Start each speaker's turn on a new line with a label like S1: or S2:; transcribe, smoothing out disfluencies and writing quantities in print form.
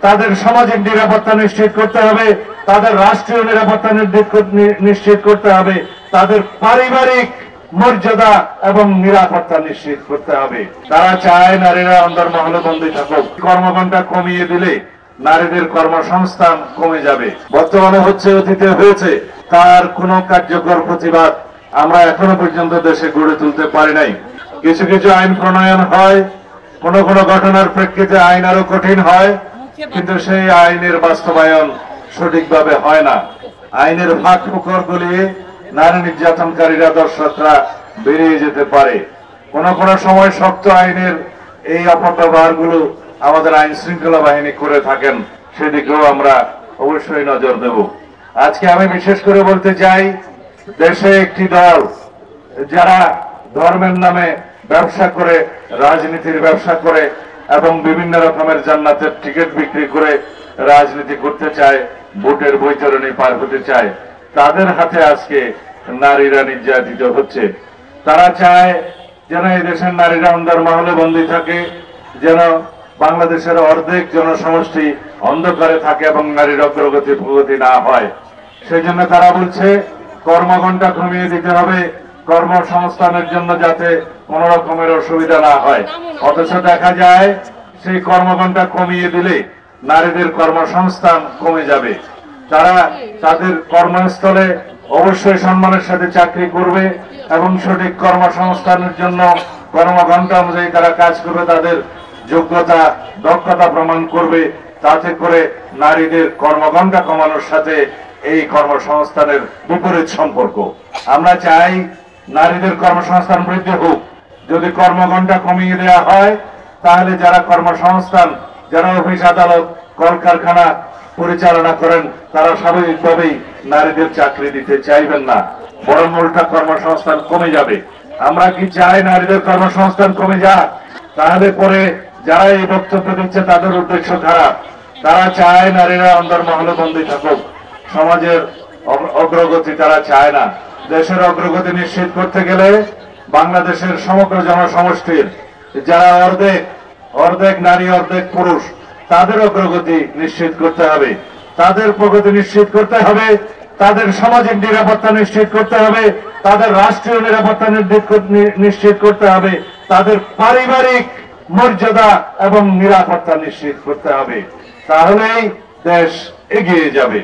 S1: তাদের সামাজিক নিরাপত্তা নিশ্চিত করতে হবে, তাদের রাষ্ট্রীয় নিরাপত্তা নিশ্চিত করতে হবে, তাদের পারিবারিক মর্যাদা এবং নিরাপত্তা নিশ্চিত করতে হবে। তারা চায় নারীরা অন্দরমহলে বন্দী থাকুক। কর্মঘণ্টা কমিয়ে দিলে নারীদের কর্মসংস্থান কমে যাবে। বর্তমানে হচ্ছে, অতীতে হয়েছে, তার কোনো কার্যকর প্রতিবাদ আমরা এখনো পর্যন্ত দেশে গড়ে তুলতে পারি নাই। কিছু কিছু আইন প্রণয়ন হয়, কোন কোন ঘটনার প্রেক্ষিতে আইন আরো কঠিন হয়, কিন্তু সেই আইনের বাস্তবায়ন সঠিকভাবে হয় না। আইনের ফাঁক ফোকর গলিয়ে নারী নির্যাতনকারীরা, দর্শকরা বেরিয়ে যেতে পারে। কোন কোন সময় শক্ত আইনের এই অপব্যবহারগুলো আমাদের আইন শৃঙ্খলা বাহিনী করে থাকেন, সেদিকেও আমরা অবশ্যই নজর দেব। আজকে আমি বিশেষ করে বলতে চাই, দেশে একটি দল যারা ধর্মের নামে ব্যবসা করে, রাজনীতির ব্যবসা করে এবং বিভিন্ন রকমের জান্নাতের টিকিট বিক্রি করে রাজনীতি করতে চায়, ভোটের বৈতরণী পার হতে চায়, তাদের হাতে আজকে নারীরা নির্যাতিত হচ্ছে। তারা চায় যেন এই দেশের নারীরা অন্দরমহলে বন্দী থাকে, যেন বাংলাদেশের অর্ধেক জনসমষ্টি অন্ধকারে থাকে এবং নারীর অগ্রগতি প্রগতি না হয়। সেই জন্য তারা বলছে কর্মঘণ্টা কমিয়ে দিতে হবে, কর্মসংস্থানের জন্য যাতে কোন রকমের অসুবিধা না হয়। অথচ দেখা যায় সেই কর্মঘণ্টা কমিয়ে দিলে নারীদের কর্মসংস্থান কমে যাবে। তারা তাদের কর্মস্থলে অবশ্যই সম্মানের সাথে চাকরি করবে এবং সঠিক কর্মসংস্থানের জন্য কর্মঘণ্টা অনুযায়ী তারা কাজ করবে, তাদের যোগ্যতা দক্ষতা প্রমাণ করবে। তাতে করে নারীদের কর্মঘণ্টা কমানোর সাথে এই কর্মসংস্থানের বিপরীত সম্পর্ক। আমরা চাই নারীদের কর্মসংস্থান বৃদ্ধি হোক। যদি কর্মঘণ্টা কমিয়ে দেওয়া হয়, তাহলে যারা কর্মসংস্থান, যারা অফিস আদালত কলকারখানা পরিচালনা করেন, তারা স্বাভাবিকভাবেই নারীদের চাকরি দিতে চাইবেন না, বরং উল্টা কর্মসংস্থান কমে যাবে। আমরা কি চাই নারীদের কর্মসংস্থান কমে যাক? তাহলে পরে যারা এই বক্তব্য দিচ্ছে তাদের উদ্দেশ্য খারাপ। তারা চায় নারীরা অন্দরমহলে বন্দী থাকুক, সমাজের অগ্রগতি তারা চায় না। দেশের অগ্রগতি নিশ্চিত করতে গেলে বাংলাদেশের সমগ্র জনসমষ্টির যারা অর্ধেক নারী অর্ধেক পুরুষ, তাদের অগ্রগতি নিশ্চিত করতে হবে, তাদের প্রগতি নিশ্চিত করতে হবে, তাদের সামাজিক নিরাপত্তা নিশ্চিত করতে হবে, তাদের রাষ্ট্রীয় নিরাপত্তা নিশ্চিত করতে হবে, তাদের পারিবারিক মর্যাদা এবং নিরাপত্তা নিশ্চিত করতে হবে। তাহলেই দেশ এগিয়ে যাবে।